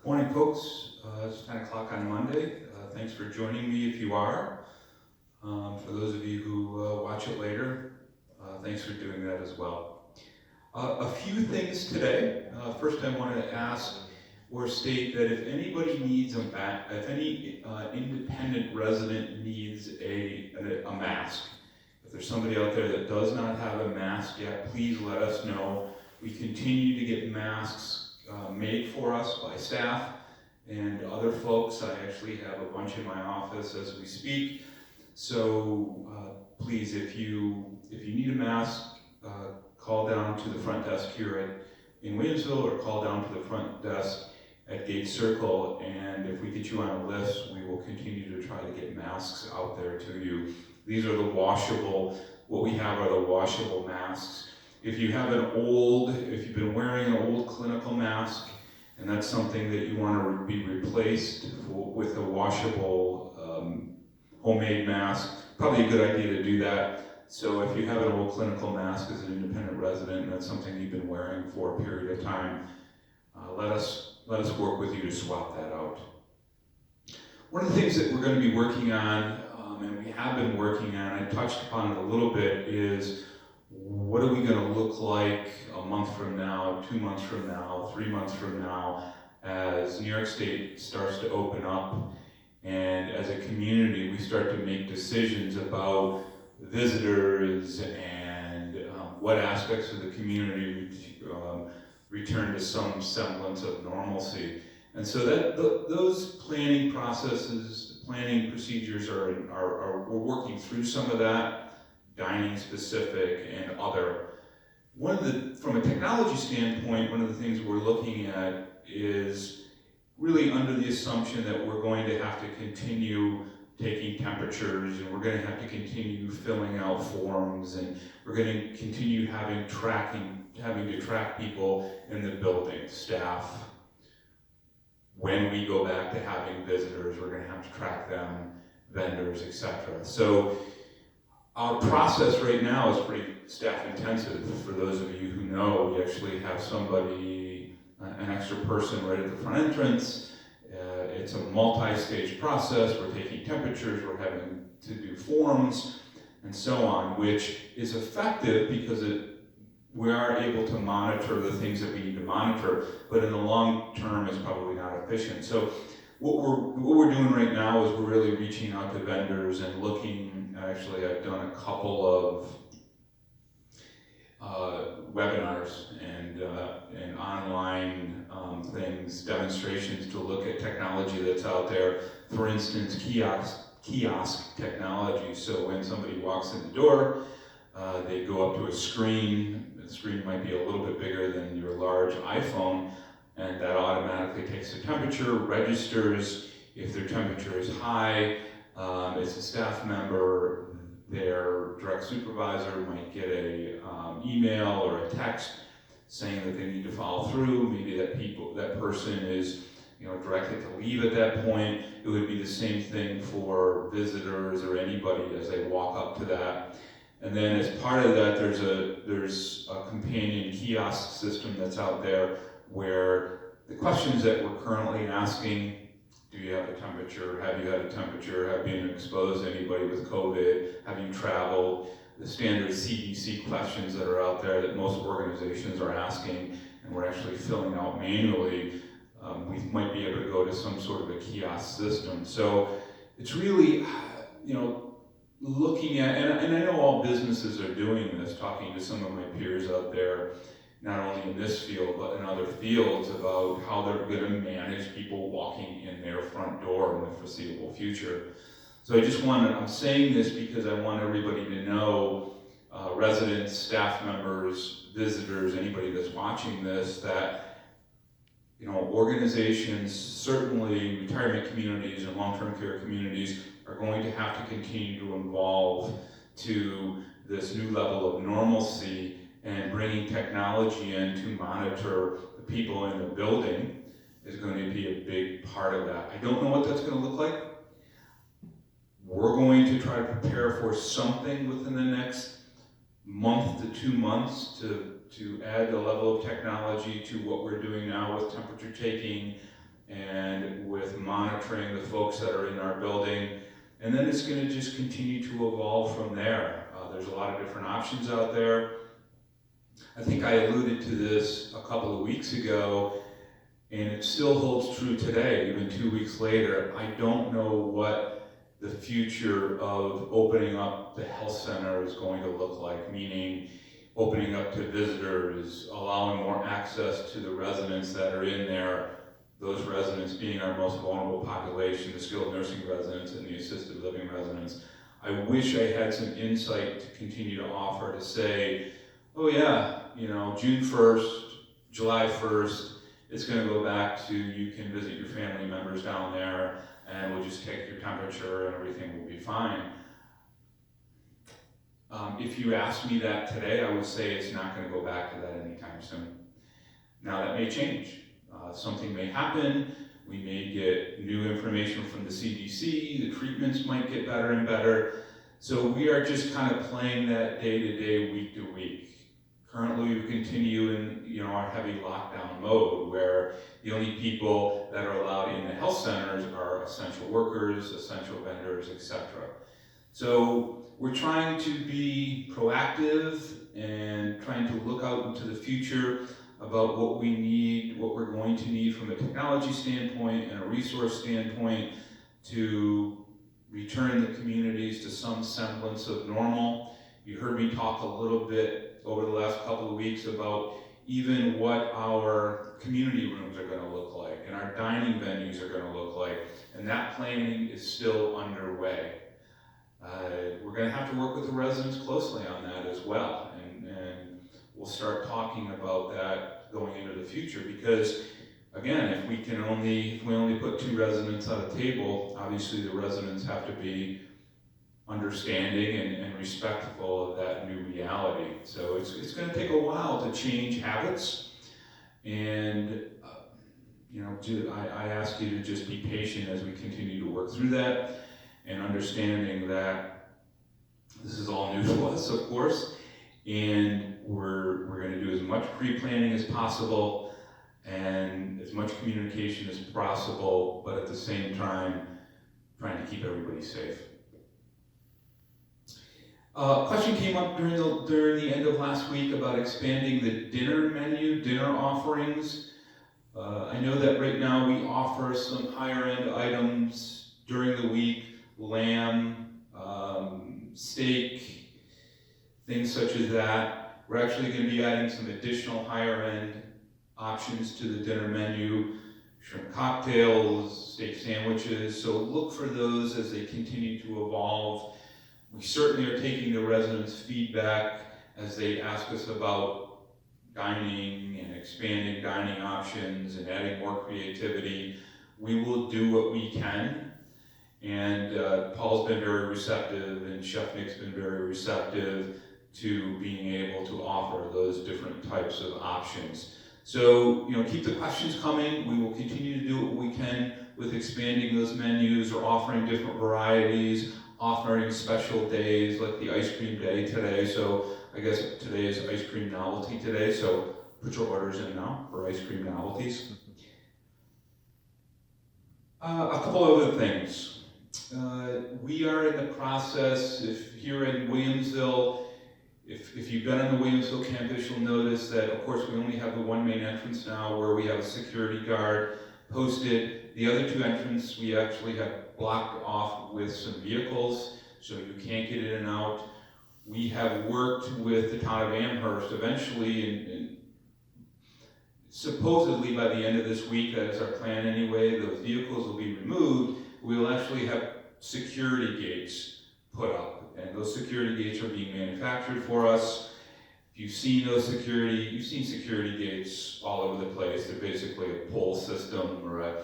Morning, folks. It's 10 o'clock on Monday. Thanks for joining me if you are. For those of you who watch it later, thanks for doing that as well. A few things today. First, I want to ask or state that if anybody needs if any independent resident needs a mask, if there's somebody out there that does not have a mask yet, please let us know. We continue to get masks made for us by staff and other folks. I actually have a bunch in my office as we speak. So please, if you need a mask, call down to the front desk here in Williamsville, or call down to the front desk at Gate Circle, and if we get you on a list, we will continue to try to get masks out there to you. These are the washable, what we have are the washable masks. If you've been wearing an old clinical mask, and that's something that you want to be replaced with a washable homemade mask, probably a good idea to do that. So if you have an old clinical mask as an independent resident, and that's something you've been wearing for a period of time, let us work with you to swap that out. One of the things that we're going to be working on, and we have been working on, I touched upon it a little bit, is what are we going to look like a month from now, 2 months from now, 3 months from now, as New York State starts to open up, and as a community we start to make decisions about visitors and what aspects of the community return to some semblance of normalcy. And so those planning processes, planning procedures we're working through some of that, dining specific and other. From a technology standpoint, one of the things we're looking at is really under the assumption that we're going to have to continue taking temperatures, and we're going to have to continue filling out forms, and we're going to continue having to track people in the building, staff. When we go back to having visitors, we're going to have to track them, vendors, etc. So our process right now is pretty staff intensive. For those of you who know, we actually have somebody, an extra person right at the front entrance. It's a multi-stage process. We're taking temperatures, we're having to do forms, and so on, which is effective because we are able to monitor the things that we need to monitor, but in the long term it's probably not efficient. So what we're doing right now is we're really reaching out to vendors and looking. Actually, I've done a couple of webinars and online things, demonstrations to look at technology that's out there. For instance, kiosk technology. So when somebody walks in the door, they go up to a screen. The screen might be a little bit bigger than your large iPhone, and that automatically takes the temperature, registers. If their temperature is high, as a staff member, their direct supervisor might get a email or a text saying that they need to follow through. Maybe that person is directed to leave at that point. It would be the same thing for visitors or anybody as they walk up to that. And then as part of that, there's a companion kiosk system that's out there where the questions that we're currently asking: do you have a temperature? Have you had a temperature? Have you been exposed to anybody with COVID? Have you traveled? The standard CDC questions that are out there that most organizations are asking, and we're actually filling out manually. We might be able to go to some sort of a kiosk system. So it's really, looking at, and I know all businesses are doing this, talking to some of my peers out there, not only in this field, but in other fields, about how they're going to manage people walking in their front door in the foreseeable future. So I'm saying this because I want everybody to know, residents, staff members, visitors, anybody that's watching this, that organizations, certainly retirement communities and long-term care communities, are going to have to continue to evolve to this new level of normalcy, and bringing technology in to monitor the people in the building is going to be a big part of that. I don't know what that's going to look like. We're going to try to prepare for something within the next month to 2 months to add the level of technology to what we're doing now with temperature taking and with monitoring the folks that are in our building. And then it's going to just continue to evolve from there. There's a lot of different options out there. I think I alluded to this a couple of weeks ago, and it still holds true today, even 2 weeks later. I don't know what the future of opening up the health center is going to look like, meaning opening up to visitors, allowing more access to the residents that are in there, those residents being our most vulnerable population, the skilled nursing residents and the assisted living residents. I wish I had some insight to continue to offer to say, oh yeah, June 1st, July 1st, it's going to go back to you can visit your family members down there and we'll just take your temperature and everything will be fine. If you asked me that today, I would say it's not going to go back to that anytime soon. Now that may change. Something may happen. We may get new information from the CDC. The treatments might get better and better. So we are just kind of playing that day to day, week to week. Currently, we continue in our heavy lockdown mode, where the only people that are allowed in the health centers are essential workers, essential vendors, etc. So we're trying to be proactive and trying to look out into the future about what we need, what we're going to need from a technology standpoint and a resource standpoint to return the communities to some semblance of normal. You heard me talk a little bit over the last couple of weeks about even what our community rooms are going to look like and our dining venues are going to look like, and that planning is still underway. We're going to have to work with the residents closely on that as well, and we'll start talking about that going into the future, because again, if we only put 2 residents at a table, obviously the residents have to be understanding and respectful of that new reality. So it's going to take a while to change habits, and I ask you to just be patient as we continue to work through that, and understanding that this is all new to us, of course, and we're going to do as much pre-planning as possible and as much communication as possible, but at the same time trying to keep everybody safe. Question came up during the end of last week about expanding the dinner menu, dinner offerings. I know that right now we offer some higher end items during the week, lamb, steak, things such as that. We're actually going to be adding some additional higher end options to the dinner menu, shrimp cocktails, steak sandwiches, so look for those as they continue to evolve. We certainly are taking the residents' feedback as they ask us about dining and expanding dining options and adding more creativity. We will do what we can, and Paul's been very receptive and Chef Nick's been very receptive to being able to offer those different types of options. So, keep the questions coming. We will continue to do what we can with expanding those menus or offering different varieties, offering special days like the ice cream day today. So I guess today is ice cream novelty today, so put your orders in now for ice cream novelties. A couple other things. We are in the process, if here in Williamsville, if you've been on the Williamsville campus, you'll notice that, of course, we only have the one main entrance now where we have a security guard posted. The other 2 entrances we actually have blocked off with some vehicles, so you can't get in and out. We have worked with the town of Amherst eventually, and supposedly by the end of this week, that is our plan anyway, those vehicles will be removed. We will actually have security gates put up, and those security gates are being manufactured for us. If you've seen you've seen security gates all over the place. They're basically a pull system or a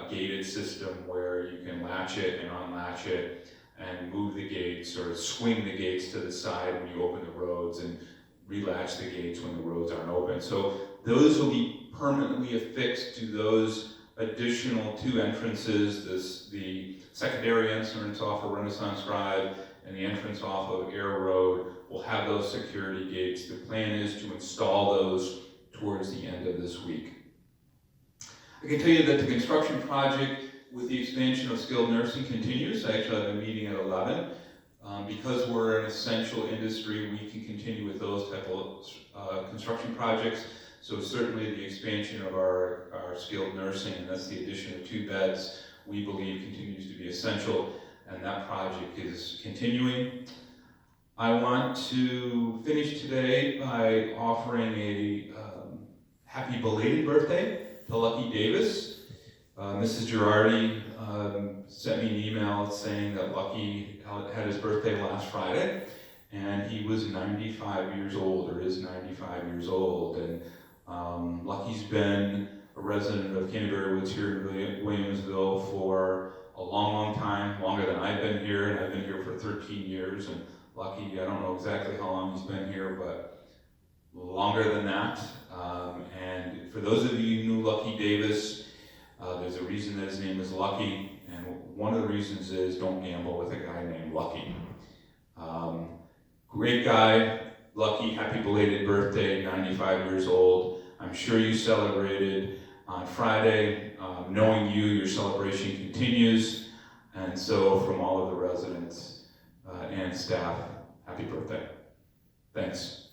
gated system where you can latch it and unlatch it and move the gates or swing the gates to the side when you open the roads and relatch the gates when the roads aren't open. So those will be permanently affixed to those additional 2 entrances, the secondary entrance off of Renaissance Drive and the entrance off of Air Road will have those security gates. The plan is to install those towards the end of this week. I can tell you that the construction project with the expansion of skilled nursing continues. I actually have a meeting at 11. Because we're an essential industry, we can continue with those type of construction projects. So certainly the expansion of our skilled nursing, and that's the addition of 2 beds, we believe continues to be essential, and that project is continuing. I want to finish today by offering a happy belated birthday to Lucky Davis. Mrs. Girardi sent me an email saying that Lucky had his birthday last Friday, and he was 95 years old, or is 95 years old. And Lucky's been a resident of Canterbury Woods here in Williamsville for a long, long time, longer than I've been here, and I've been here for 13 years. And Lucky, I don't know exactly how long he's been here, but longer than that. And for those of you who knew Lucky Davis, there's a reason that his name is Lucky, and one of the reasons is don't gamble with a guy named Lucky. Great guy, Lucky, happy belated birthday, 95 years old. I'm sure you celebrated on Friday. Knowing you, your celebration continues, and so from all of the residents and staff, happy birthday. Thanks.